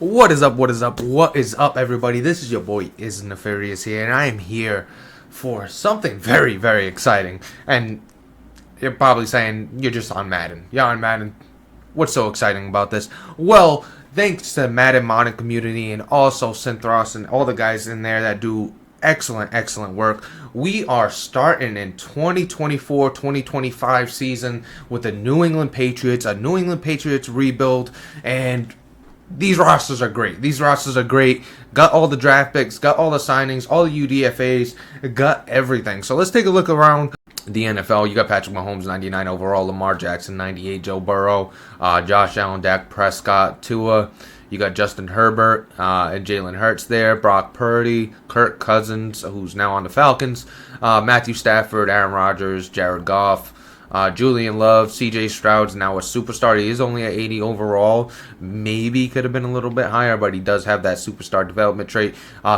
What is up? What is up? What is up, everybody? This is your boy Is Nefarious here, and I am here for something very, very exciting. And you're probably saying you're just on Madden. You're on Madden. What's so exciting about this? Well, thanks to Madden modding community and also Synthros and all the guys in there that do excellent work. We are starting in 2024-2025 season with the New England Patriots, a New England Patriots rebuild, and these rosters are great. Got all the draft picks, got all the signings, all the UDFAs, got everything. So let's take a look around the NFL. You got Patrick Mahomes, 99 overall, Lamar Jackson, 98, Joe Burrow, Josh Allen, Dak Prescott, Tua. You got Justin Herbert and Jalen Hurts there, Brock Purdy, Kirk Cousins, who's now on the Falcons, Matthew Stafford, Aaron Rodgers, Jared Goff, Julian Love, CJ Stroud's now a superstar. He is only at 80 overall. Maybe could have been a little bit higher, but he does have that superstar development trait.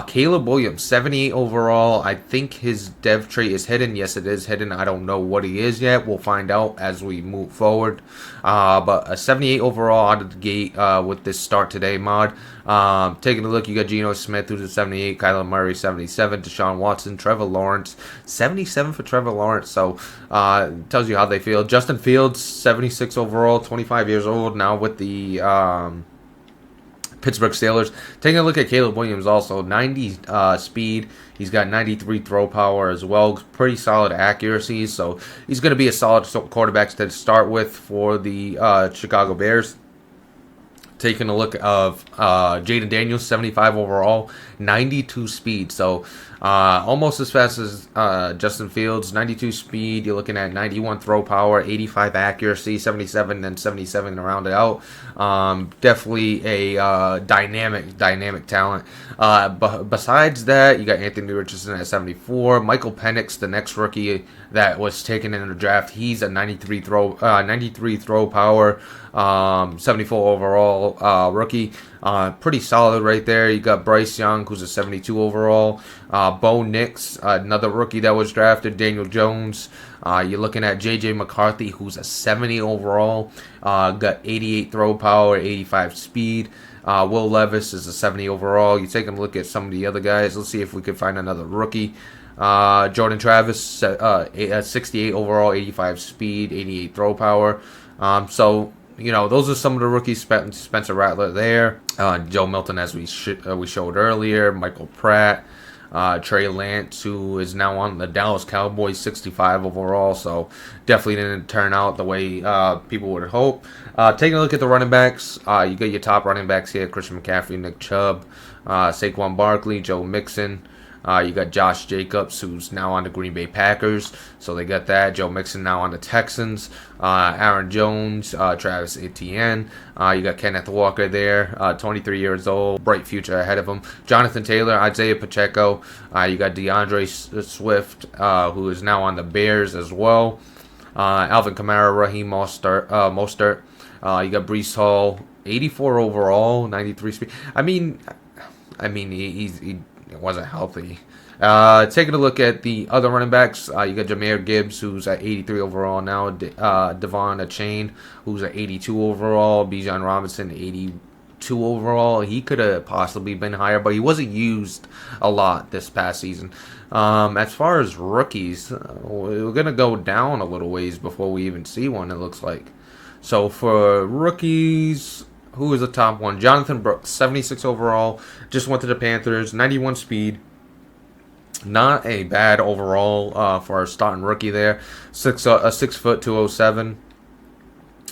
Caleb Williams, 78 overall. I think his dev trait is hidden. Yes, it is hidden. I don't know what he is yet. We'll find out as we move forward. But a 78 overall out of the gate with this Start Today mod. Taking a look, you got Geno Smith, who's a 78, Kyler Murray, 77, Deshaun Watson, Trevor Lawrence, 77 for Trevor Lawrence. So, tells you how they feel. Justin Fields, 76 overall, 25 years old, now with the Pittsburgh Steelers. Taking a look at Caleb Williams also, 90 speed. He's got 93 throw power as well. Pretty solid accuracy. So he's going to be a solid quarterback to start with for the Chicago Bears. Taking a look of Jaden Daniels, 75 overall, 92 speed. So almost as fast as Justin Fields, 92 speed. You're looking at 91 throw power, 85 accuracy, 77 and 77 to round it out. Definitely a dynamic talent. Besides that, you got Anthony Richardson at 74. Michael Penix, the next rookie that was taken in the draft, he's a 93 throw power, 74 overall rookie. Pretty solid right there. You got Bryce Young, who's a 72 overall. Bo Nix, another rookie that was drafted. Daniel Jones. You're looking at J.J. McCarthy, who's a 70 overall. Got 88 throw power, 85 speed. Will Levis is a 70 overall. You're taking a look at some of the other guys. Let's see if we can find another rookie. Jordan Travis, 68 overall, 85 speed, 88 throw power. So, you know, those are some of the rookies. Spencer Rattler there. Joe Milton, as we showed earlier. Michael Pratt. Trey Lance, who is now on the Dallas Cowboys, 65 overall. So definitely didn't turn out the way people would hope. Taking a look at the running backs. You got your top running backs here. Christian McCaffrey, Nick Chubb, Saquon Barkley, Joe Mixon. You got Josh Jacobs, who's now on the Green Bay Packers. So they got that. Joe Mixon now on the Texans. Aaron Jones, Travis Etienne. You got Kenneth Walker there, 23 years old. Bright future ahead of him. Jonathan Taylor, Isaiah Pacheco. You got DeAndre Swift, who is now on the Bears as well. Alvin Kamara, Raheem Mostert. You got Breece Hall, 84 overall, 93 speed. I mean, he wasn't healthy. Taking a look at the other running backs, you got Jahmyr Gibbs, who's at 83 overall now. Devon Achane, who's at 82 overall. Bijan Robinson, 82 overall. He could have possibly been higher, but he wasn't used a lot this past season. As far as rookies, we're going to go down a little ways before we even see one, it looks like. So for rookies, who is the top one? Jonathan Brooks, 76 overall. Just went to the Panthers, 91 speed. Not a bad overall for a starting rookie there. 6 foot 207.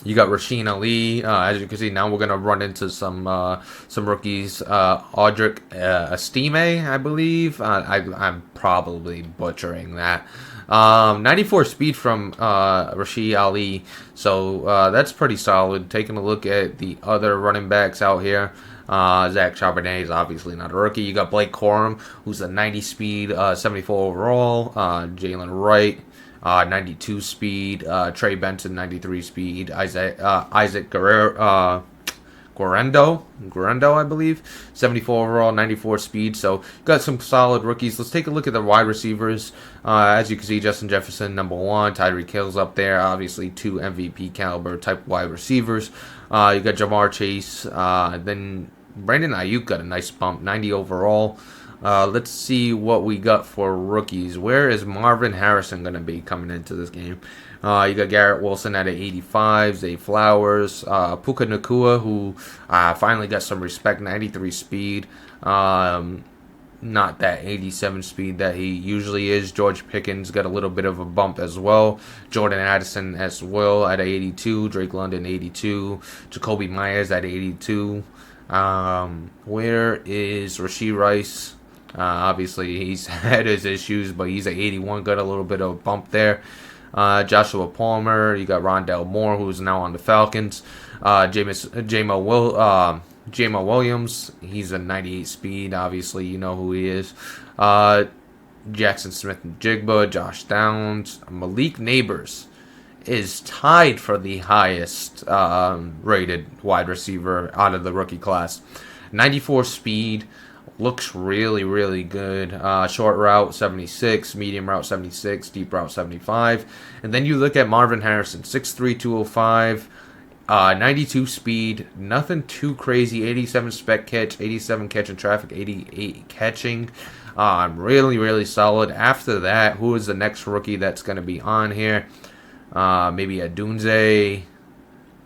You got Rasheen Ali. As you can see, now we're gonna run into some rookies. Audric Estime, I believe. I'm probably butchering that. 94 speed from Rashid Ali, so that's pretty solid. Taking a look at the other running backs out here, Zach Charbonnet is obviously not a rookie. You got Blake Corum, who's a 90 speed, 74 overall. Jalen Wright, 92 speed. Trey Benson, 93 speed. Isaac Guerrero. Guerendo, I believe. 74 overall, 94 speed. So got some solid rookies. Let's take a look at the wide receivers. As you can see, Justin Jefferson, number 1. Tyreek Hill's up there. Obviously, 2 MVP caliber type wide receivers. You got Jamar Chase. Then Brandon Ayuk got a nice bump, 90 overall. Let's see what we got for rookies. Where is Marvin Harrison going to be coming into this game? You got Garrett Wilson at an 85, Zay Flowers, Puka Nacua, who finally got some respect, 93 speed. Not that 87 speed that he usually is. George Pickens got a little bit of a bump as well. Jordan Addison as well at 82. Drake London 82. Jacoby Myers at 82. Where is Rashee Rice? Obviously, he's had his issues, but he's at 81. Got a little bit of a bump there. Joshua Palmer. You got Rondale Moore, who's now on the Falcons. Jamo Williams, he's a 98 speed. Obviously, you know who he is. Jackson Smith-Njigba, Josh Downs, Malik Neighbors is tied for the highest rated wide receiver out of the rookie class. 94 speed, looks really, really good. Short route 76, medium route 76, deep route 75. And then you look at Marvin Harrison, 6'3", 205. 92 speed, nothing too crazy. 87 spec catch, 87 catch in traffic, 88 catching. Really, really solid. After that, who is the next rookie that's going to be on here? Maybe a Dunze.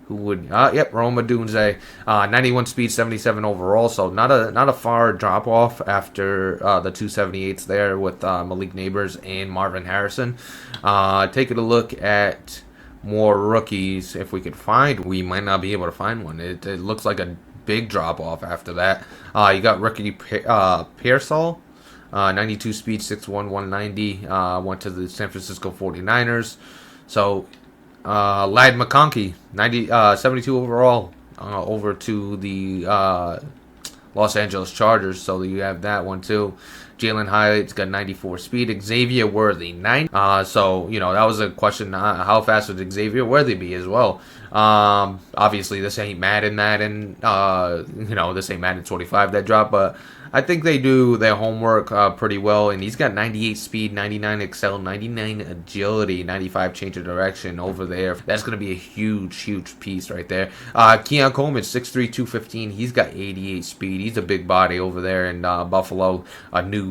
Who would? Yep, Roma Dunze. 91 speed, 77 overall. So not a far drop off after the 278s there with Malik Neighbors and Marvin Harrison. Taking a look at more rookies, if we could find, we might not be able to find one. It looks like a big drop off after that. You got Ricky Pearsall, 92 speed, 6'1", 190. Went to the San Francisco 49ers. So Ladd McConkey, 72 overall, over to the Los Angeles Chargers. So you have that one too. Jalen Hyatt's got 94 speed. Xavier Worthy, 9. So, that was a question. How fast would Xavier Worthy be as well? Obviously, this ain't Madden. This ain't Madden 25 that dropped, but I think they do their homework pretty well. And he's got 98 speed, 99 excel, 99 agility, 95 change of direction over there. That's going to be a huge, huge piece right there. Keon Coleman, 6'3", 215. He's got 88 speed. He's a big body over there in Buffalo. A new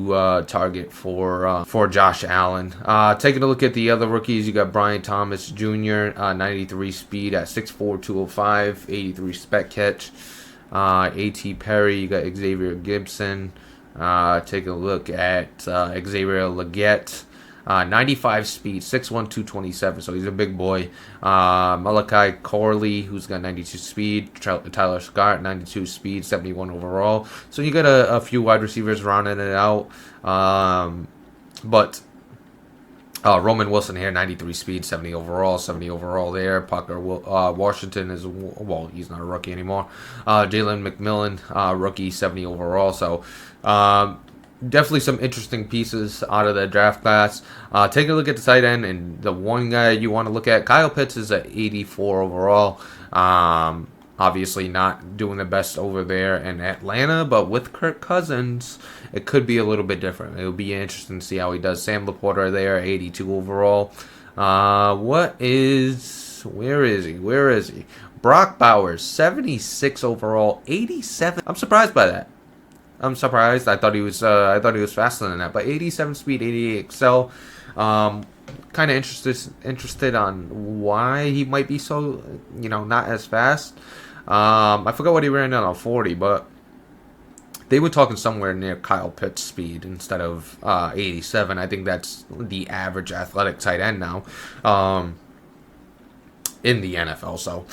target for Josh Allen. Taking a look at the other rookies, you got Brian Thomas Jr., 93 speed at 6'4", 205, 83 spec catch. A.T. Perry, you got Xavier Gibson. Take a look at Xavier Legette. 95 speed, 6'1", 227, so he's a big boy. Malachi Corley, who's got 92 speed. Tyler Scott, 92 speed, 71 overall. So you got a few wide receivers rounding it out. But Roman Wilson here, 93 speed, 70 overall there. Parker Washington is, well, he's not a rookie anymore. Jalen McMillan, rookie, 70 overall. So definitely some interesting pieces out of the draft class. Take a look at the tight end, and the one guy you want to look at, Kyle Pitts, is at 84 overall. Obviously not doing the best over there in Atlanta, but with Kirk Cousins, it could be a little bit different. It'll be interesting to see how he does. Sam Laporta there, 82 overall. Where is he? Brock Bowers, 76 overall, 87. I'm surprised by that. I'm surprised. I thought he was faster than that, but 87 speed, 88 excel. Kind of interested on why he might be so, not as fast. I forgot what he ran on 40, but they were talking somewhere near Kyle Pitts speed instead of 87. I think that's the average athletic tight end now in the NFL. So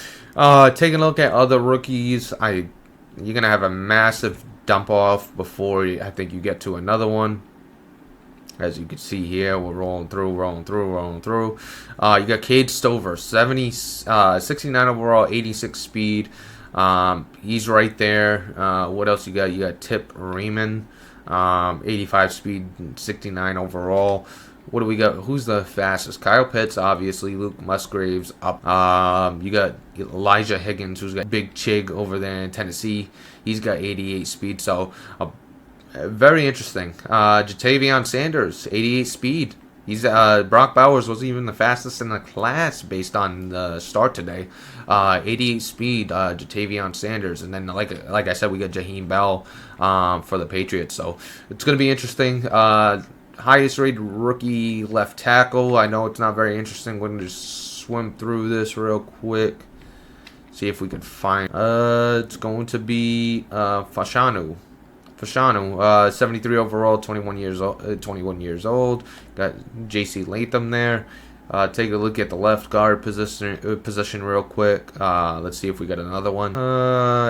taking a look at other rookies, you're going to have a massive dump off before I think you get to another one. As you can see here, we're rolling through. You got Cade Stover, 69 overall, 86 speed. He's right there. What else you got? You got Tip Riemann, 85 speed, 69 overall. What do we got? Who's the fastest? Kyle Pitts, obviously. Luke Musgraves up. You got Elijah Higgins, who's got Big Chig over there in Tennessee. He's got 88 speed. So very interesting. Jatavion Sanders, 88 speed. He's Brock Bowers wasn't even the fastest in the class based on the start today. 88 speed, Jatavion Sanders, and then like I said, we got Jaheim Bell for the Patriots. So it's going to be interesting. Highest rated rookie left tackle. I know it's not very interesting. We're going to just swim through this real quick. See if we can find. It's going to be Fashanu. 73 overall, 21 years old. 21 years old. Got J.C. Latham there. Take a look at the left guard position real quick. Let's see if we got another one.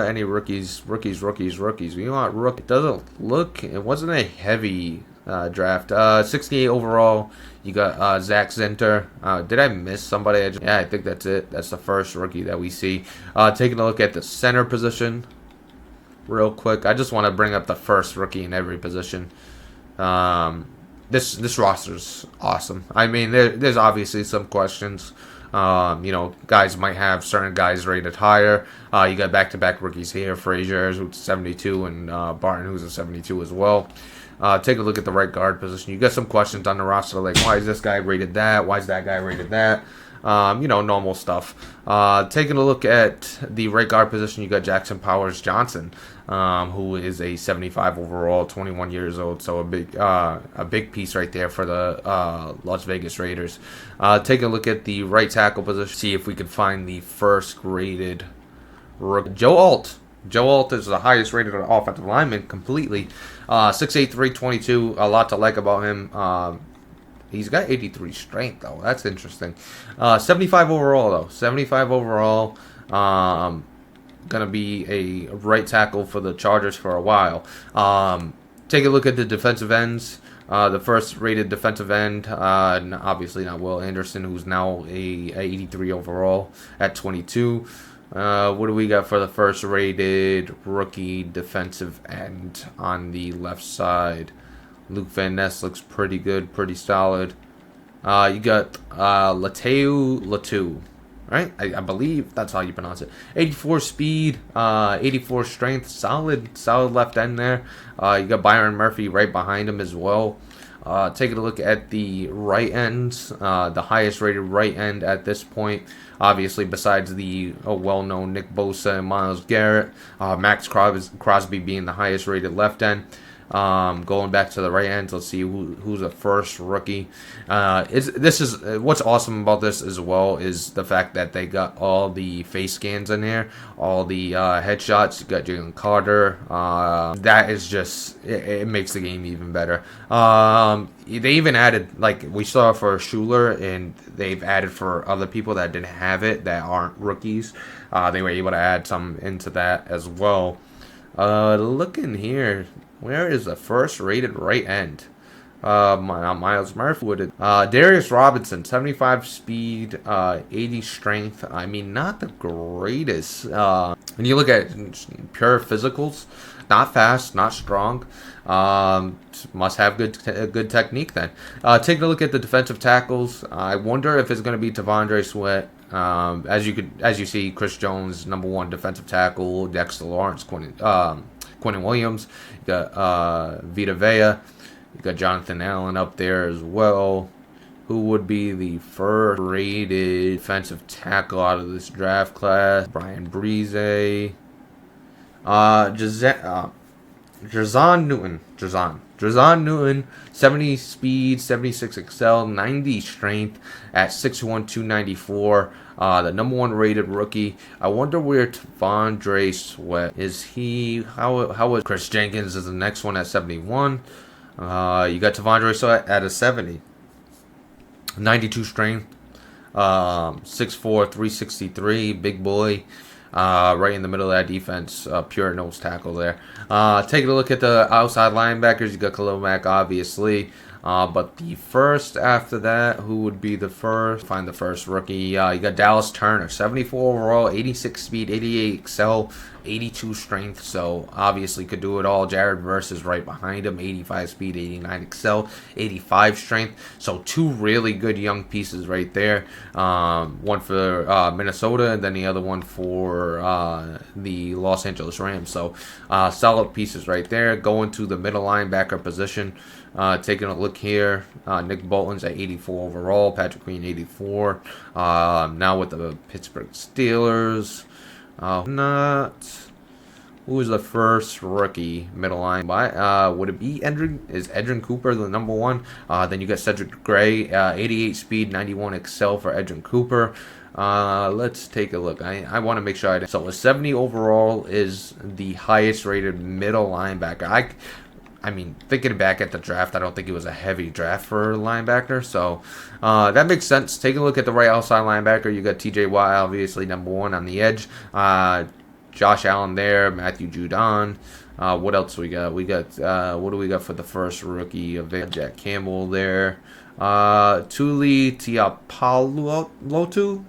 Any rookies? We want rook. It doesn't look. It wasn't a heavy draft. 68 overall. You got Zach Zinter. Did I miss somebody? Yeah, I think that's it. That's the first rookie that we see. Taking a look at the center position real quick. I just want to bring up the first rookie in every position. This roster's awesome. I mean, there's obviously some questions. Guys might have certain guys rated higher. You got back-to-back rookies here. Frazier, who's 72, and Barton, who's a 72 as well. Take a look at the right guard position. You got some questions on the roster, like why is this guy rated that? Why is that guy rated that? Normal stuff. Taking a look at the right guard position, you got Jackson Powers Johnson, who is a 75 overall, 21 years old. So a big piece right there for the Las Vegas Raiders. Taking a look at the right tackle position, see if we can find the first rated Joe Alt. Joe Alt is the highest rated offensive lineman completely. 6'8", 322. A lot to like about him. He's got 83 strength, though. That's interesting. 75 overall, though. 75 overall. Going to be a right tackle for the Chargers for a while. Take a look at the defensive ends. The first rated defensive end, obviously not Will Anderson, who's now a 83 overall at 22. What do we got for the first rated rookie defensive end on the left side? Luke Van Ness looks pretty good, pretty solid. You got Latu, right? I believe that's how you pronounce it. 84 speed, 84 strength, solid left end there. You got Byron Murphy right behind him as well. Taking a look at the right ends, the highest rated right end at this point, obviously besides the well-known Nick Bosa and Myles Garrett, Max Crosby being the highest rated left end. Going back to the right end, let's see who's the first rookie. What's awesome about this as well is the fact that they got all the face scans in here, all the headshots. You got Jalen Carter. That is just it makes the game even better. They even added, like we saw for Schuler, and they've added for other people that didn't have it that aren't rookies. They were able to add some into that as well. Looking here. Where is the first rated right end? Myles Murphy would it. Darius Robinson, 75 speed, 80 strength. I mean, not the greatest. When you look at pure physicals, not fast, not strong. Must have good technique then. Taking a look at the defensive tackles, I wonder if it's going to be Tavondre Sweat. As you see, Chris Jones, #1 defensive tackle, Dexter Lawrence, Quentin Williams, you got Vita Vea, you got Jonathan Allen up there as well. Who would be the first rated defensive tackle out of this draft class? Brian Breeze, Jazan Newton, 70 speed, 76 excel, 90 strength at 6'1", 294. The #1 rated rookie. I wonder where Tavondre Sweat is. He how is Chris Jenkins is the next one at 71. You got Tavondre Sweat at a 70. 92 strength. 6'4", 363. Big boy. Right in the middle of that defense, pure nose tackle there. Taking a look at the outside linebackers, you got Khalil Mack, obviously. But the first after that, who would be the first? Find the first rookie. You got Dallas Turner, 74 overall, 86 speed, 88 excel, 82 strength, so obviously could do it all. Jared versus right behind him, 85 speed, 89 excel, 85 strength. So two really good young pieces right there. One for Minnesota, and then the other one for the Los Angeles Rams. So solid pieces right there. Going to the middle linebacker position. Taking a look here, Nick Bolton's at 84 overall, Patrick Queen 84. Now with the Pittsburgh Steelers. Who is the first rookie middle line? Would it be Edrin? Is Edrin Cooper the number one? Then you got Cedric Gray, 88 speed, 91 excel for Edrin Cooper. Let's take a look. I want to make sure so a 70 overall is the highest rated middle linebacker. I mean, thinking back at the draft, I don't think it was a heavy draft for a linebacker, so that makes sense. Take a look at the right outside linebacker. You got T.J. Watt, obviously number one on the edge. Josh Allen there, Matthew Judon. What else we got? We got what do we got for the first rookie of Jack Campbell there? Tuli Tiapalotu.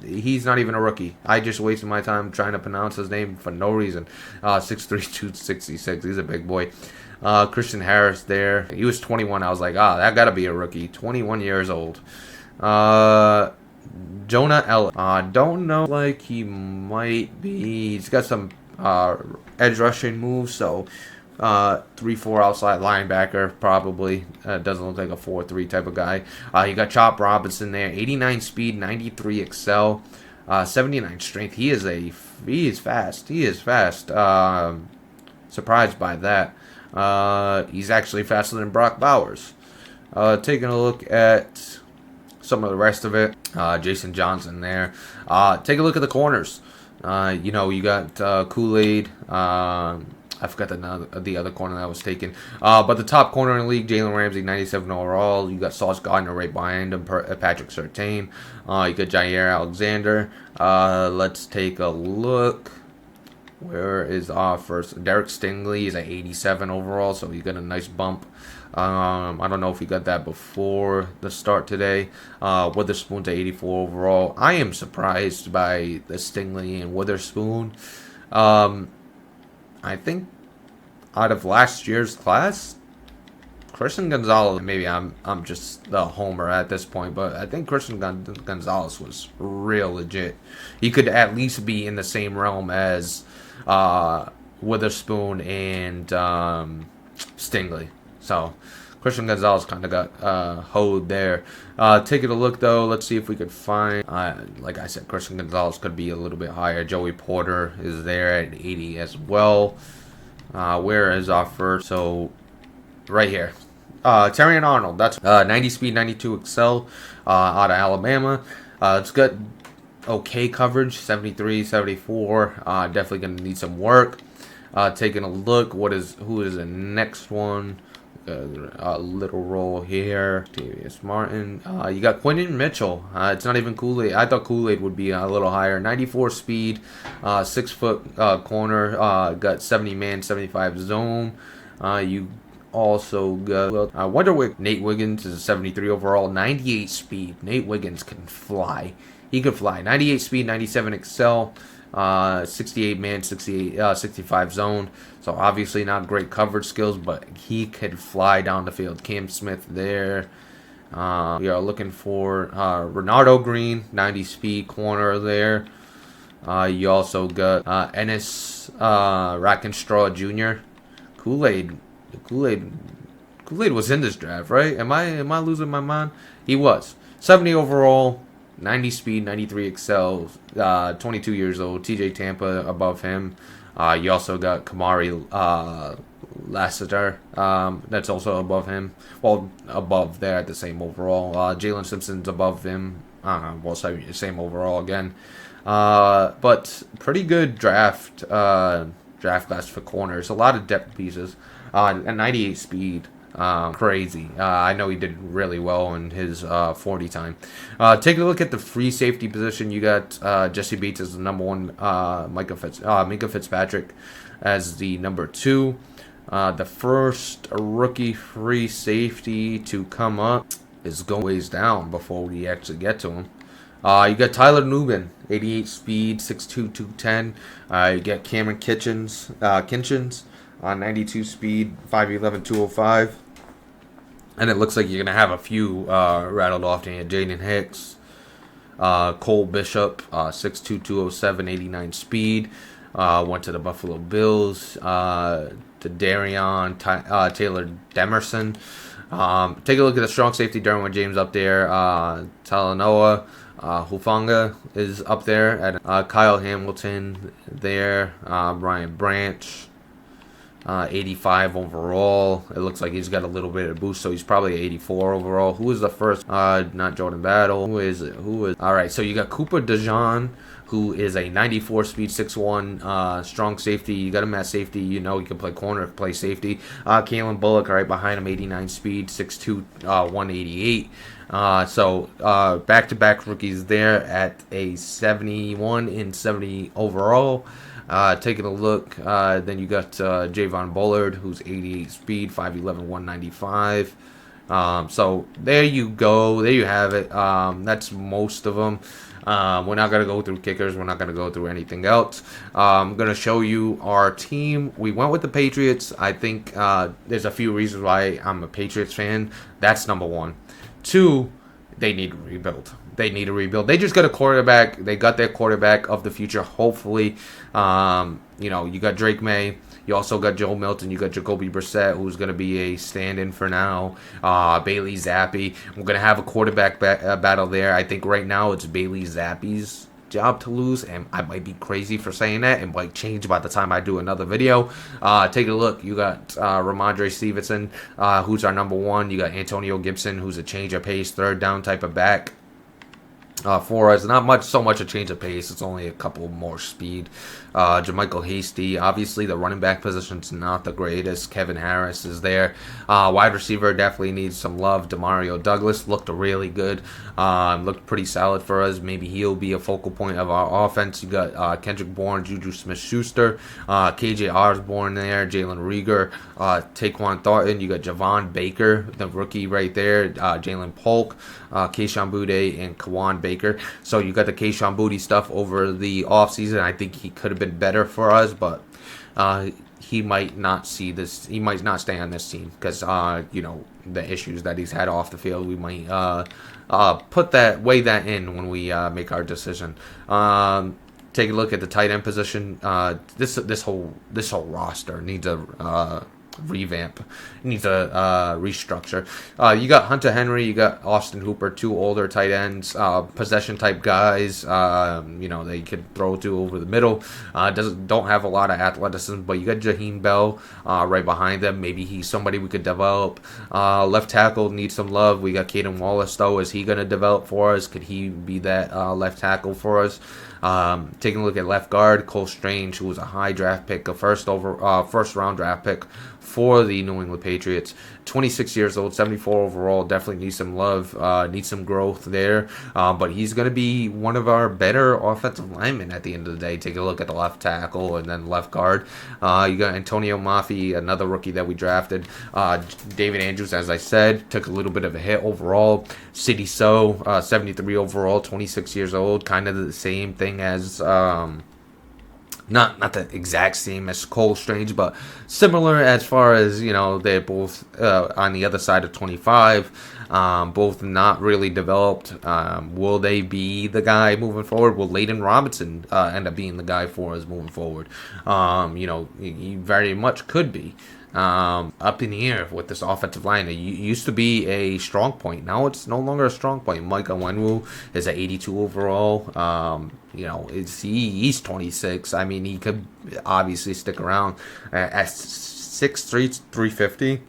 He's not even a rookie. I just wasted my time trying to pronounce his name for no reason. 6'3", 266. He's a big boy. Christian Harris there. He was 21. I was like, that got to be a rookie. 21 years old. Jonah Ellis. Don't know. Like, he might be. He's got some edge rushing moves, so 3-4 outside linebacker, probably. Doesn't look like a 4-3 type of guy. You got Chop Robinson there, 89 speed, 93 excel, 79 strength. He is fast. He is fast. Surprised by that. He's actually faster than Brock Bowers. Taking a look at some of the rest of it. Jason Johnson there. Take a look at the corners. You got Kool-Aid. I forgot the other corner that was taken. But the top corner in the league, Jalen Ramsey, 97 overall. You got Sauce Gardner right behind him, Patrick Surtain. You got Jair Alexander. Let's take a look. Where is our first? Derek Stingley is at 87 overall, so he got a nice bump. I don't know if he got that before the start today. Witherspoon to 84 overall. I am surprised by the Stingley and Witherspoon. I think out of last year's class, Christian Gonzalez, maybe I'm just the homer at this point, but I think Christian Gonzalez was real legit. He could at least be in the same realm as Witherspoon and Stingley. So Christian Gonzalez kind of got hoed there. Taking a look, though, let's see if we could find, like I said, Christian Gonzalez could be a little bit higher. Joey Porter is there at 80 as well. Where is our first? So, right here. Terrion Arnold, that's 90 speed, 92 excel, out of Alabama. It's got okay coverage, 73, 74. Definitely going to need some work. Taking a look, who is the next one? A little roll here. Davius Martin. You got Quinton Mitchell. It's not even Kool-Aid. I thought Kool-Aid would be a little higher. 94 speed, 6 foot corner. Got 70 man, 75 zone. You also got Nate Wiggins is a 73 overall, 98 speed. Nate Wiggins can fly. He could fly. 98 speed, 97 excel. 68 man, 65 zone. So obviously not great coverage skills, but he could fly down the field. Cam Smith there. We are looking for Renardo Green, 90 speed corner there. You also got Ennis Rackenstraw Jr. Kool-Aid was in this draft, right? Am I losing my mind? He was 70 overall. 90 speed, 93 excel, 22 years old. TJ Tampa above him. You also got Kamari Lassiter. That's also above him. Well, above there at the same overall. Jalen Simpson's above him. Same overall again. But pretty good draft class for corners. A lot of depth pieces. And 98 speed. Crazy. I know he did really well in his 40 time. Take a look at the free safety position. You got Jesse Bates as the number one, Minka Fitzpatrick as the number 2. The first rookie free safety to come up is going ways down before we actually get to him. You got Tyler Nubin, 88 speed, 6'2", 210. You get Cameron Kinchins, 92 speed, 5'11", 205. And it looks like you're going to have a few rattled off to you. Jaden Hicks, Cole Bishop, 6'2", 207, 89 speed. Went to the Buffalo Bills. To Darion Taylor Demerson. Take a look at the strong safety Derwin James up there. Talanoa Hufanga is up there. At Kyle Hamilton there. Brian Branch. 85 overall. It looks like he's got a little bit of boost, so he's probably 84 overall. Who is the first? Not Jordan Battle. Who is it? All right, so you got Cooper DeJean, who is a 94 speed, 6'1", strong safety. You got him at safety. You know he can play corner, play safety. Kalen Bullock right behind him, 89 speed, 6'2", 188. So back-to-back rookies there at a 71 and 70 overall. Taking a look, then you got Javon Bullard, who's 88 speed, 5'11", 195. So there you go. There you have it. That's most of them. We're not going to go through kickers. We're not going to go through anything else. I'm going to show you our team. We went with the Patriots. I think there's a few reasons why I'm a Patriots fan. That's number one. Two, they need to rebuild. They just got a quarterback. They got their quarterback of the future, hopefully. You got Drake Maye. You also got Joe Milton. You got Jacoby Brissett, who's going to be a stand-in for now. Bailey Zappi. We're going to have a quarterback battle there. I think right now it's Bailey Zappi's job to lose, and I might be crazy for saying that. It might change by the time I do another video. Take a look. You got Ramondre Stevenson, who's our number one. You got Antonio Gibson, who's a change of pace, third down type of back. For us, not so much a change of pace. It's only a couple more speed. Jermichael Hasty, obviously the running back position's not the greatest. Kevin Harris is there. Wide receiver definitely needs some love. Demario Douglas looked really good. Looked pretty solid for us. Maybe he'll be a focal point of our offense. You got Kendrick Bourne, Juju Smith-Schuster, KJ Osborne there, Jalen Rieger, Taquan Thornton. You got Javon Baker, the rookie right there, Jalen Polk, Kayshon Boutte, and Kawan Baker. So you got the Kayshon Boutte stuff over the offseason. I think he could have been better for us, but he might not see this. He might not stay on this team because the issues that he's had off the field. We might weigh that in when we make our decision. Take a look at the tight end position. This whole roster needs a revamp. It needs a restructure. You got Hunter Henry, you got Austin Hooper, two older tight ends, possession type guys. They could throw to over the middle. Don't have a lot of athleticism, but you got Jaheim Bell right behind them. Maybe he's somebody we could develop. Left tackle needs some love. We got Caden Wallace though. Is he going to develop for us? Could he be that left tackle for us? Taking a look at left guard, Cole Strange, who was a high draft pick, a first round draft pick for the New England Patriots. 26 years old, 74 overall. Definitely needs some love, needs some growth there. But he's going to be one of our better offensive linemen at the end of the day. Take a look at the left tackle and then left guard. You got Antonio Mafi, another rookie that we drafted. David Andrews, as I said, took a little bit of a hit overall. City So, 73 overall, 26 years old. Kind of the same thing as... Not the exact same as Cole Strange, but similar as far as, they're both on the other side of 25. Both not really developed. Will they be the guy moving forward? Will Layden Robinson end up being the guy for us moving forward? He very much could be. Up in the air with this offensive line. It used to be a strong point. Now it's no longer a strong point. Micah Wenwu is at 82 overall. He's 26. I mean, he could obviously stick around at 6'3", 350.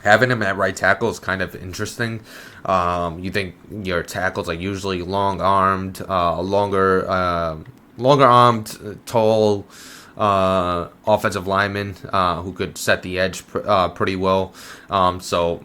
Having him at right tackle is kind of interesting. You think your tackles are usually long-armed, longer-armed, tall, offensive lineman who could set the edge pretty well. It's a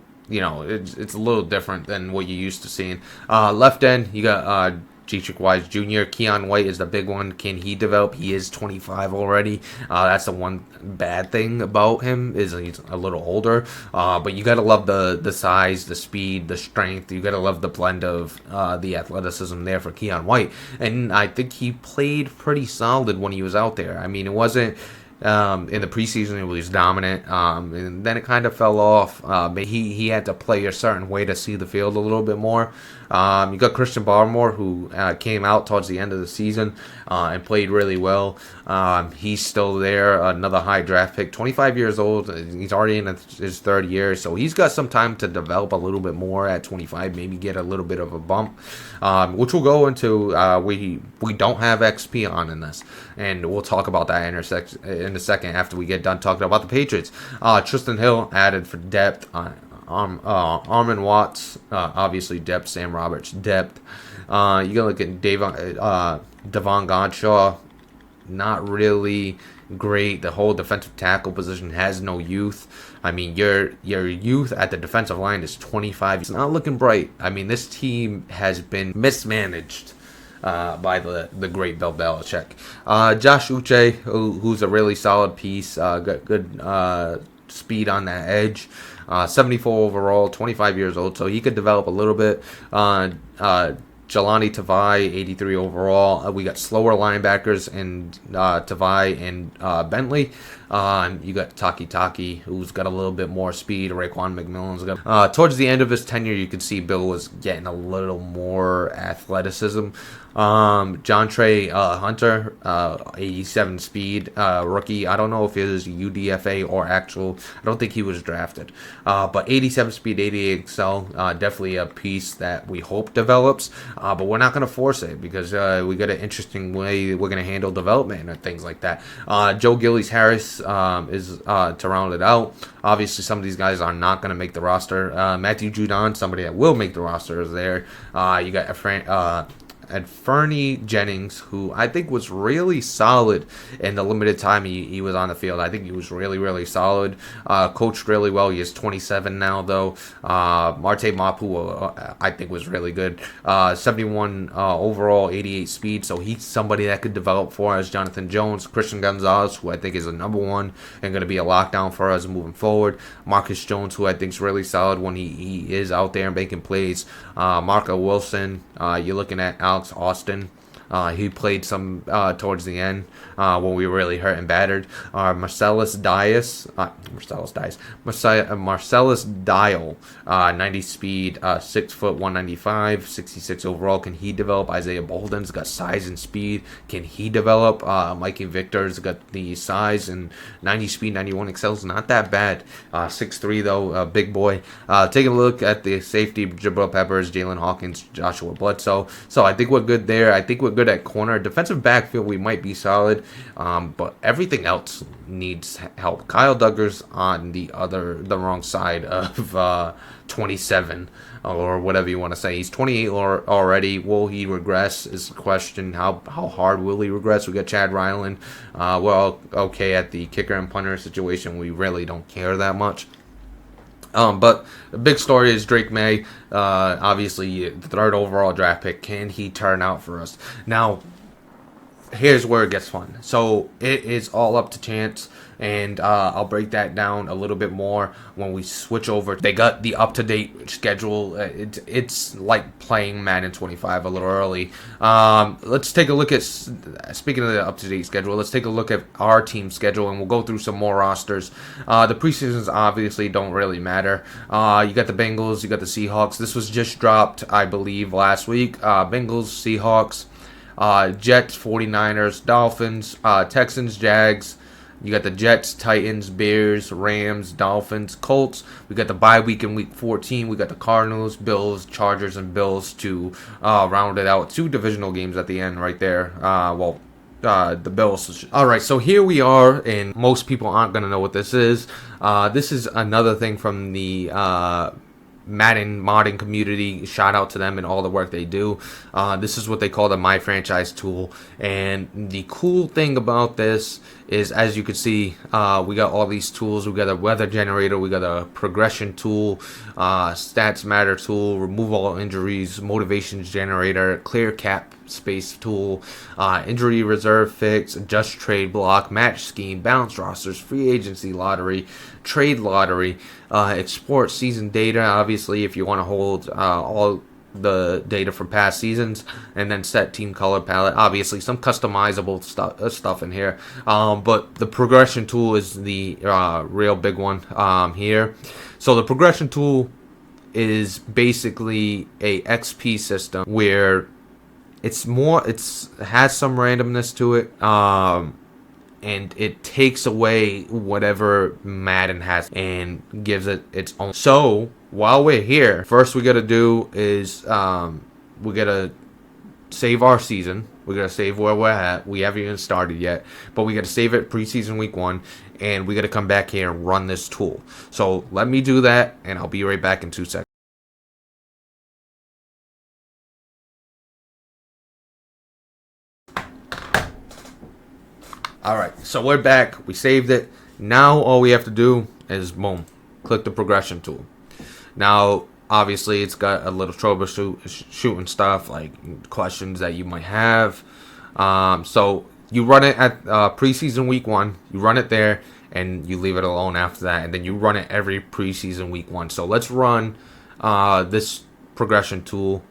little different than what you're used to seeing. Left end, you got strategic wise. Junior Keon White is the big one. Can he develop? He is 25 already. That's the one bad thing about him, is he's a little older. But you gotta love the size, the speed, the strength. You gotta love the blend of the athleticism there for Keon White. And I think he played pretty solid when he was out there. I mean, it wasn't. In the preseason, he was dominant, and then it kind of fell off. But he had to play a certain way to see the field a little bit more. You got Christian Barmore, who came out towards the end of the season and played really well. He's still there, another high draft pick, 25 years old. He's already in his third year, so he's got some time to develop a little bit more at 25, maybe get a little bit of a bump, which we'll go into. We don't have XP on in this, and we'll talk about that in a second after we get done talking about the Patriots. Tristan Hill added for depth. Armon Watts, obviously depth. Sam Roberts, depth. You gotta look at Devon Godshaw, not really great. The whole defensive tackle position has no youth. I mean, your youth at the defensive line is 25. It's not looking bright. I mean, this team has been mismanaged by the great Bill Belichick. Josh Uche, who's a really solid piece, got good speed on that edge. 74 overall, 25 years old, so he could develop a little bit. Jelani Tavai, 83 overall. We got slower linebackers in Tavai and Bentley. You got Taki, who's got a little bit more speed. Raekwon McMillan's got. Towards the end of his tenure, you could see Bill was getting a little more athleticism. John Trey Hunter, 87 speed, rookie. I don't know if it was UDFA or actual. I don't think he was drafted. But 87 speed, 88 excel, definitely a piece that we hope develops. But we're not going to force it, because we got an interesting way we're going to handle development and things like that. Joe Gillies-Harris is to round it out. Obviously, some of these guys are not going to make the roster. Matthew Judon, somebody that will make the roster, is there. You got and Fernie Jennings, who I think was really solid in the limited time he was on the field. I think he was really, really solid. Coached really well. He is 27 now, though. Marte Mapu, I think, was really good. 71 overall, 88 speed, so he's somebody that could develop for us. Jonathan Jones, Christian Gonzalez, who I think is a number one and going to be a lockdown for us moving forward. Marcus Jones, who I think is really solid when he is out there making plays. Marco Wilson, you're looking at Alex Austin. He played some towards the end when we were really hurt and battered. Marcellus Dial, 90 speed, 6 foot, 195, 66 overall. Can he develop? Isaiah Bolden's got size and speed. Can he develop? Mikey Victor's got the size and 90 speed, 91 excels. Not that bad. 6'3", though, big boy. Taking a look at the safety, Jabril Peppers, Jalen Hawkins, Joshua Bledsoe. So I think we're good there. I think we're good at corner. Defensive backfield, we might be solid, but everything else needs help. Kyle Duggar's on the wrong side of 27, or whatever you want to say. He's 28 already. Will he regress is the question. How hard will he regress? We got Chad Ryland. We're all okay at the kicker and punter situation. We really don't care that much. But the big story is Drake Maye, obviously the third overall draft pick. Can he turn out for us? Now, here's where it gets fun. So it is all up to chance, and I'll break that down a little bit more when we switch over. They got the up-to-date schedule. It's like playing Madden 25 a little early. Let's take a look at, speaking of the up-to-date schedule, let's take a look at our team schedule, and we'll go through some more rosters. The preseasons obviously don't really matter. You got the Bengals, you got the Seahawks. This was just dropped, I believe, last week. Bengals, Seahawks, Jets, 49ers, Dolphins, Texans, Jags. You got the Jets, Titans, Bears, Rams, Dolphins, Colts. We got the bye week in week 14. We got the Cardinals, Bills, Chargers, and Bills to round it out. 2 divisional games at the end right there. The Bills. All right, so here we are, and most people aren't going to know what this is. This is another thing from the Madden modding community. Shout out to them and all the work they do. This is what they call the My Franchise tool, and the cool thing about this is, as you can see, we got all these tools. We got a weather generator, we got a progression tool, stats matter tool, remove all injuries, motivations generator, clear cap space tool, injury reserve fix, adjust trade block, match scheme, balance rosters, free agency lottery, trade lottery, export season data, obviously if you want to hold all the data from past seasons, and then set team color palette. Obviously some customizable stuff in here, but the progression tool is the real big one here. So the progression tool is basically a XP system where it has some randomness to it, and it takes away whatever Madden has and gives it its own. So while we're here, first we gotta do is we gotta save our season. We gotta save where we're at. We haven't even started yet, but we gotta save it preseason week 1, and we gotta come back here and run this tool. So let me do that, and I'll be right back in 2 seconds. Alright, so we're back. We saved it. Now all we have to do is, boom, click the progression tool. Now, obviously, it's got a little troubleshooting stuff, like questions that you might have. So you run it at preseason week 1. You run it there, and you leave it alone after that. And then you run it every preseason week 1. So let's run this progression tool.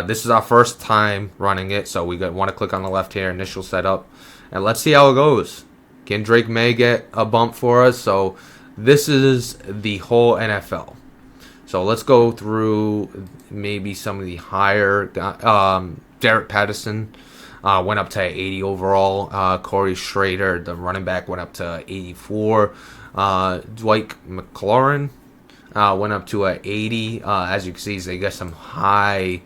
This is our first time running it, so we want to click on the left here, initial setup. And let's see how it goes. Can Drake Maye get a bump for us? So this is the whole NFL. So let's go through maybe some of the higher. Derek Patterson went up to 80 overall. Corey Schrader, the running back, went up to 84. Dwight McLaurin went up to 80. As you can see, they got some high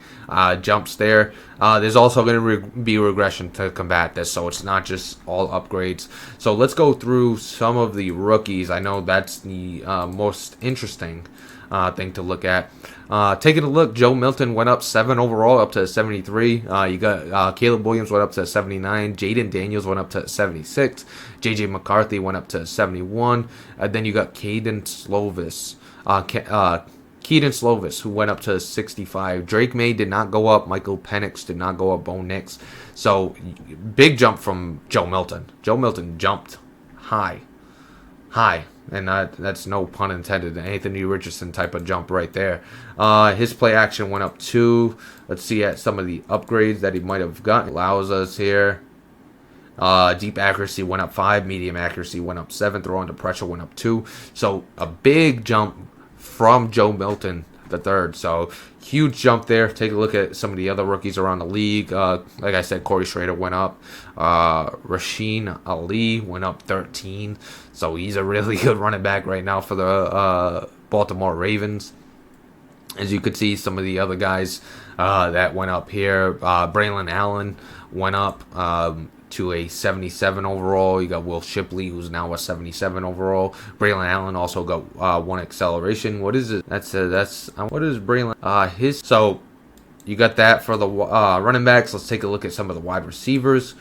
jumps there. There's also going to be regression to combat this, so it's not just all upgrades. So let's go through some of the rookies. I know that's the most interesting thing to look at. Taking a look, Joe Milton went up 7 overall, up to 73. You got Caleb Williams went up to 79. Jaden Daniels went up to 76. JJ McCarthy went up to 71. Then you got Keaton Slovis. Keaton Slovis, who went up to 65. Drake Maye did not go up. Michael Penix did not go up. Bo Nix. So, big jump from Joe Milton. Joe Milton jumped high. And that's no pun intended. Anthony Richardson type of jump right there. His play action went up 2. Let's see at some of the upgrades that he might have gotten. Allows us here. Deep accuracy went up 5. Medium accuracy went up 7. Throw under pressure went up 2. So a big jump from Joe Milton the third. So huge jump there. Take a look at some of the other rookies around the league. Like I said, Corey Schrader went up. Rasheen Ali went up 13. So he's a really good running back right now for the Baltimore Ravens. As you could see, some of the other guys that went up here. Braylon Allen went up to a 77 overall. You got Will Shipley, who's now a 77 overall. Braylon Allen also got 1 acceleration. What is it? That's what is Braylon? So you got that for the running backs. Let's take a look at some of the wide receivers.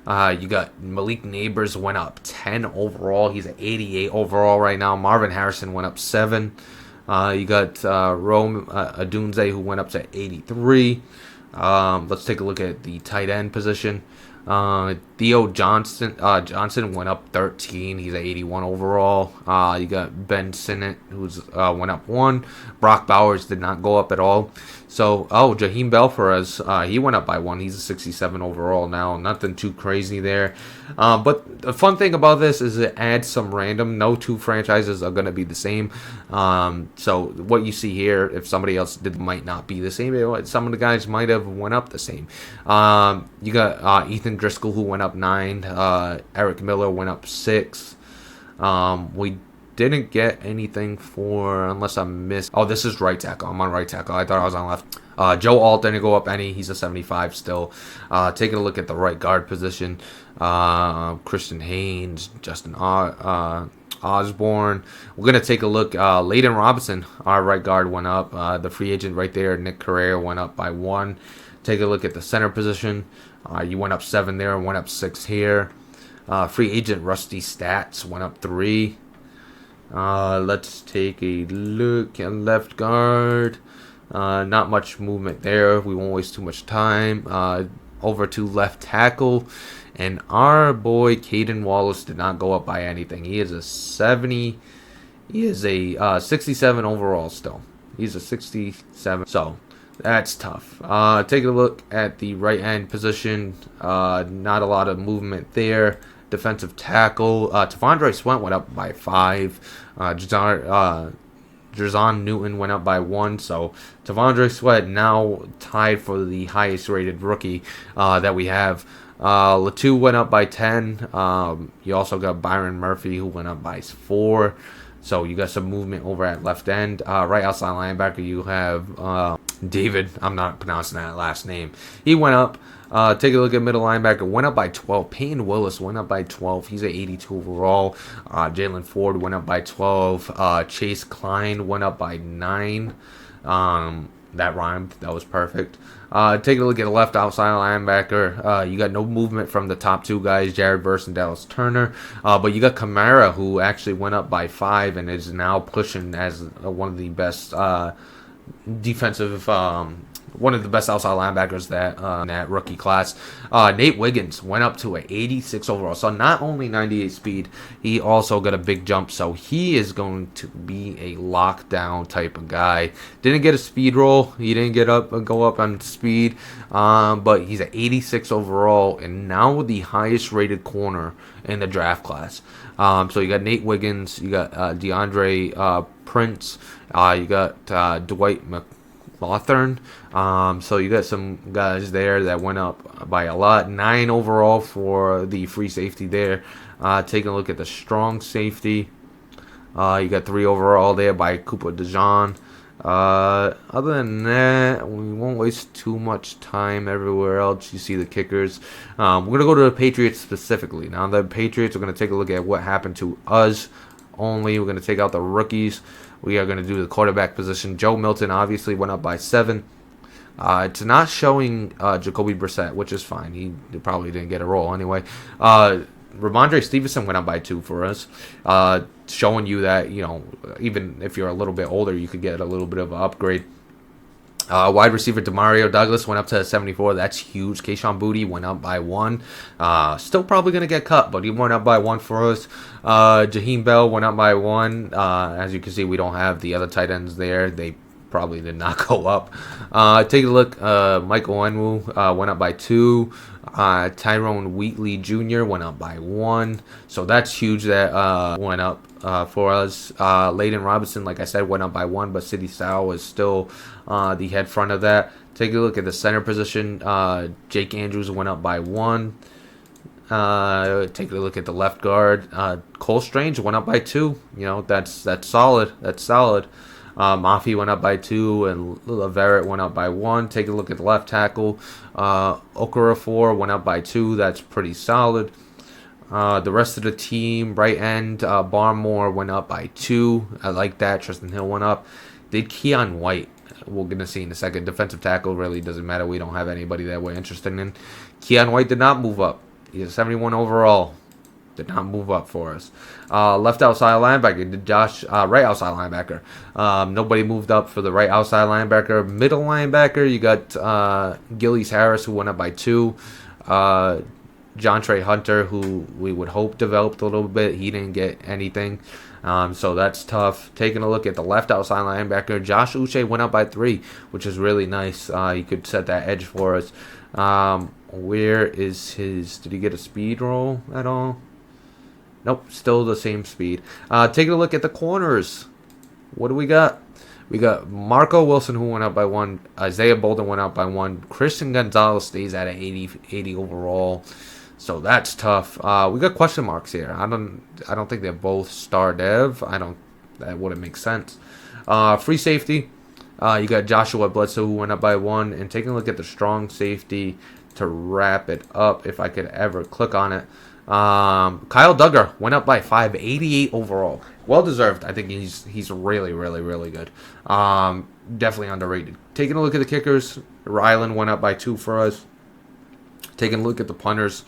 You got Malik Neighbors went up 10 overall. He's at 88 overall right now. Marvin Harrison went up 7. You got Rome Adunze, who went up to 83. Let's take a look at the tight end position. Theo Johnson went up 13. He's at 81 overall. You got Ben Sinnott, who's went up 1. Brock Bowers did not go up at all. So, Jaheim Belfores, he went up by 1. He's a 67 overall now. Nothing too crazy there. But the fun thing about this is it adds some random. No 2 franchises are going to be the same. So what you see here, if somebody else did, might not be the same. Some of the guys might have went up the same. You got Ethan Driscoll, who went up 9. Eric Miller went up 6. We didn't get anything for, unless I missed. Oh, this is right tackle. I'm on right tackle. I thought I was on left. Joe Alt didn't go up any. He's a 75 still. Taking a look at the right guard position. Christian Haynes, Justin Osborne. We're going to take a look. Layden Robinson, our right guard, went up. The free agent right there, Nick Carrera, went up by 1. Take a look at the center position. You went up 7 there and went up 6 here. Free agent Rusty Stats went up 3. Let's take a look at left guard. Not much movement there. We won't waste too much time. Over to left tackle. And our boy Caden Wallace did not go up by anything. He is a 70. He is a 67 overall still. He's a 67. So that's tough. Take a look at the right end position. Not a lot of movement there. Defensive tackle. Tavondre Sweat went up by 5. Jerzon Newton went up by 1. So Tavondre Sweat now tied for the highest rated rookie that we have. Latu went up by 10. You also got Byron Murphy, who went up by 4. So you got some movement over at left end. Right outside linebacker, you have David. I'm not pronouncing that last name. He went up. Take a look at middle linebacker. Went up by 12. Payne Willis went up by 12. He's an 82 overall. Jalen Ford went up by 12. Chase Klein went up by 9. That rhymed. That was perfect. Take a look at the left outside linebacker. You got no movement from the top 2 guys, Jared Verse and Dallas Turner. But you got Kamara, who actually went up by 5 and is now pushing as one of the best defensive, one of the best outside linebackers in that rookie class. Nate Wiggins went up to an 86 overall. So not only 98 speed, he also got a big jump. So he is going to be a lockdown type of guy. Didn't get a speed roll. He didn't go up on speed. But he's an 86 overall and now the highest rated corner in the draft class. So you got Nate Wiggins, you got DeAndre Prince, you got Dwight McLaughlin. So you got some guys there that went up by a lot. 9 overall for the free safety there. Taking a look at the strong safety. You got 3 overall there by Cooper DeJean. Other than that, we won't waste too much time everywhere else. You see the kickers. We're going to go to the Patriots specifically. Now, the Patriots, we're going to take a look at what happened to us only. We're going to take out the rookies. We are going to do the quarterback position. Joe Milton obviously went up by 7. It's not showing Jacoby Brissett, which is fine. He probably didn't get a role anyway. Ramondre Stevenson went up by 2 for us, showing you that, even if you're a little bit older, you could get a little bit of an upgrade. Wide receiver Demario Douglas went up to 74. That's huge. Kayshon Boutte went up by 1. Still probably going to get cut, but he went up by 1 for us. Jaheim Bell went up by 1. As you can see, we don't have the other tight ends there. They probably did not go up. Take a look. Michael Enwu went up by 2. Tyrone Wheatley Jr. went up by 1. So that's huge that went up for us. Layden Robinson, like I said, went up by 1, but City Sal is still the head front of that. Take a look at the center position. Jake Andrews went up by 1. Take a look at the left guard. Cole Strange went up by 2. That's solid. That's solid. Mafi went up by 2, and Leverett went up by 1. Take a look at the left tackle. Okorafor went up by 2. That's pretty solid. The rest of the team, right end, Barmore went up by 2. I like that. Tristan Hill went up. Did Keon White. We're going to see in a second. Defensive tackle really doesn't matter. We don't have anybody that we're interested in. Keon White did not move up. He's a 71 overall. Did not move up for us. Left outside linebacker, right outside linebacker. Nobody moved up for the right outside linebacker. Middle linebacker, you got Gillies Harris, who went up by 2. John Trey Hunter, who we would hope developed a little bit. He didn't get anything. So that's tough. Taking a look at the left outside linebacker, Josh Uche went up by 3, which is really nice. He could set that edge for us. Where is his... Did he get a speed roll at all? Nope, still the same speed. Taking a look at the corners. What do we got? We got Marco Wilson, who went up by 1. Isaiah Bolden went up by 1. Christian Gonzalez stays at an 80 overall. So that's tough. We got question marks here. I don't think they're both star dev. That wouldn't make sense. Free safety. You got Joshua Bledsoe, who went up by 1. And taking a look at the strong safety to wrap it up, if I could ever click on it. Kyle Duggar went up by 5, 88 overall. Well deserved. I think he's really, really, really good. Definitely underrated. Taking a look at the kickers, Ryland went up by 2 for us. Taking a look at the punters,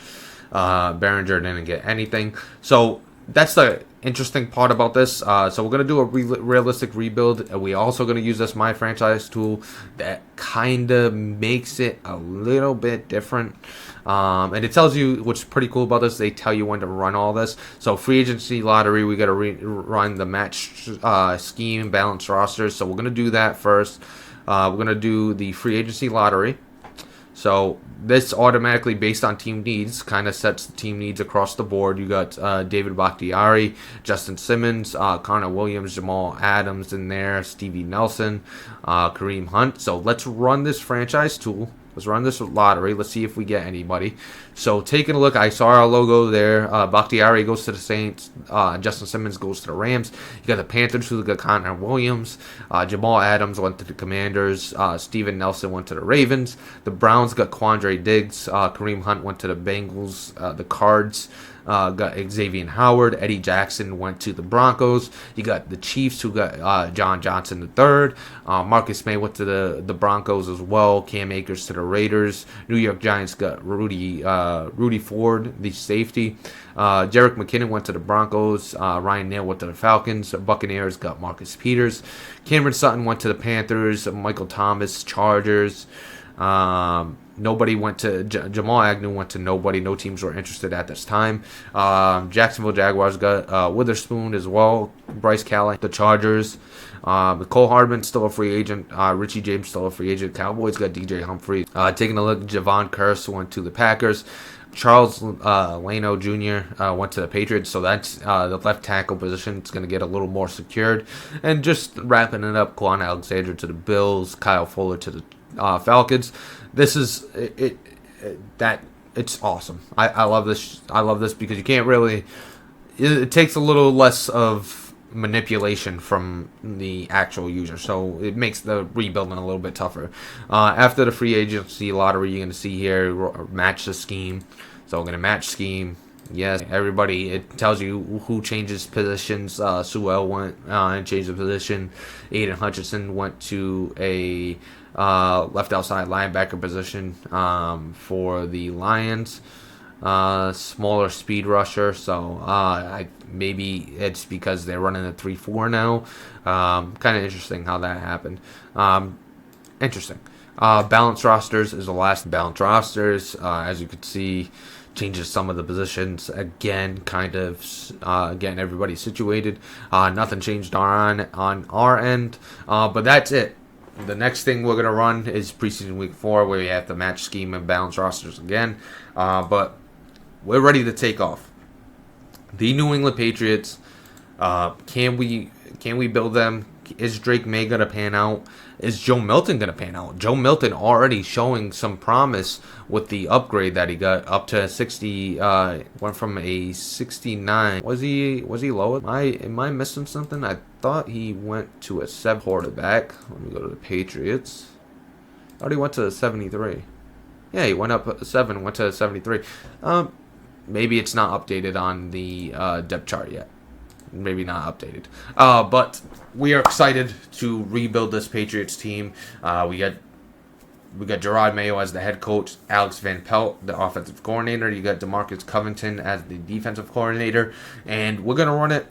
Behringer didn't get anything. So that's the interesting part about this. So we're going to do a realistic rebuild. And we're also going to use this My Franchise tool that kind of makes it a little bit different. And it tells you, what's pretty cool about this, they tell you when to run all this. So free agency lottery, we got to run the match scheme, balanced rosters. So we're going to do that first. We're going to do the free agency lottery. So this automatically, based on team needs, kind of sets the team needs across the board. You got David Bakhtiari, Justin Simmons, Connor Williams, Jamal Adams in there, Stevie Nelson, Kareem Hunt. So let's run this franchise tool. Let's run this lottery. Let's see if we get anybody. So taking a look, I saw our logo there. Bakhtiari goes to the Saints. Justin Simmons goes to the Rams. You got the Panthers, who got Connor Williams. Jamal Adams went to the Commanders. Steven Nelson went to the Ravens. The Browns got Quandre Diggs. Kareem Hunt went to the Bengals. The Cards got Xavier Howard. Eddie Jackson went to the Broncos. You got the Chiefs, who got John Johnson III. Marcus May went to the Broncos as well. Cam Akers to the Raiders. New York Giants got Rudy Ford, the safety. Jerick McKinnon went to the Broncos. Ryan Neal went to the Falcons. Buccaneers got Marcus Peters. Cameron Sutton went to the Panthers. Michael Thomas, Chargers. Nobody went to Jamal Agnew went to nobody. No teams were interested at this time. Jacksonville Jaguars got Witherspoon as well. Bryce Callahan, the Chargers. Cole Hardman still a free agent. Richie James still a free agent. Cowboys got DJ Humphrey. Taking a look, Javon Curse went to the Packers. Charles Leno Jr. Went to the Patriots, so that's the left tackle position. It's going to get a little more secured. And just wrapping it up, Quan Alexander to the Bills, Kyle Fuller to the Falcons. This is it's awesome. I love this. I love this because you can't really. It takes a little less of manipulation from the actual user, so it makes the rebuilding a little bit tougher. After the free agency lottery, you're going to see here match the scheme. So I'm going to match scheme. Yes, everybody, it tells you who changes positions. Sewell went and changed the position. Aiden Hutchinson went to a left outside linebacker position for the Lions. Smaller speed rusher, so maybe it's because they're running a 3-4 now. Kind of interesting how that happened. Interesting. Balanced rosters is the last. Balanced rosters, as you can see, changes some of the positions again, kind of getting everybody situated. Nothing changed on our end, but that's it. The next thing we're going to run is preseason week 4, where we have to match scheme and balance rosters again. But we're ready to take off. The New England Patriots, can we build them? Is Drake Maye going to pan out? Is Joe Milton going to pan out? Joe Milton already showing some promise with the upgrade that he got up to 60. Went from a 69. Was he lower? Am I missing something? I thought he went to a 7 quarterback. Let me go to the Patriots. I thought he went to a 73. Yeah, he went up 7, went to a 73. Maybe it's not updated on the depth chart yet. Maybe not updated. But we are excited to rebuild this Patriots team. We got Gerard Mayo as the head coach, Alex Van Pelt, the offensive coordinator. You got DeMarcus Covington as the defensive coordinator, and we're gonna run it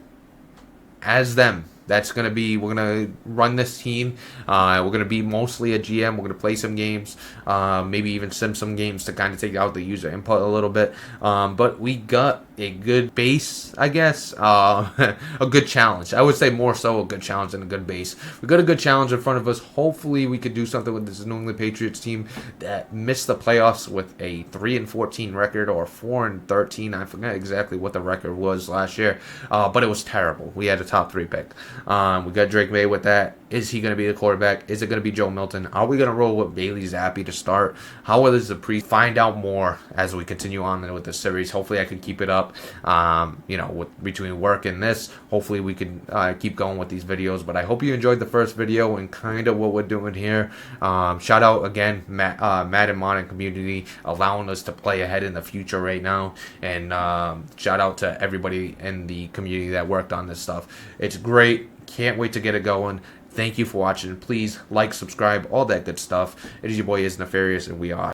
as them. That's going to be, we're going to run this team. We're going to be mostly a GM. We're going to play some games, maybe even sim some games to kind of take out the user input a little bit. But we got a good base, I guess. A good challenge. I would say more so a good challenge than a good base. We got a good challenge in front of us. Hopefully we could do something with this New England Patriots team that missed the playoffs with a 3-14 record or 4-13. I forget exactly what the record was last year, but it was terrible. We had a top 3 pick. We got Drake Maye with that. Is he going to be the quarterback? Is it going to be Joe Milton? Are we going to roll with Bailey Zappi to start? How is the find out more as we continue on with this series. Hopefully I can keep it up, between work and this. Hopefully we can keep going with these videos. But I hope you enjoyed the first video and kind of what we're doing here. Shout out again, Madden Modern community, allowing us to play ahead in the future right now. And shout out to everybody in the community that worked on this stuff. It's great. Can't wait to get it going. Thank you for watching. Please like, subscribe, all that good stuff. It is your boy Is Nefarious, and we are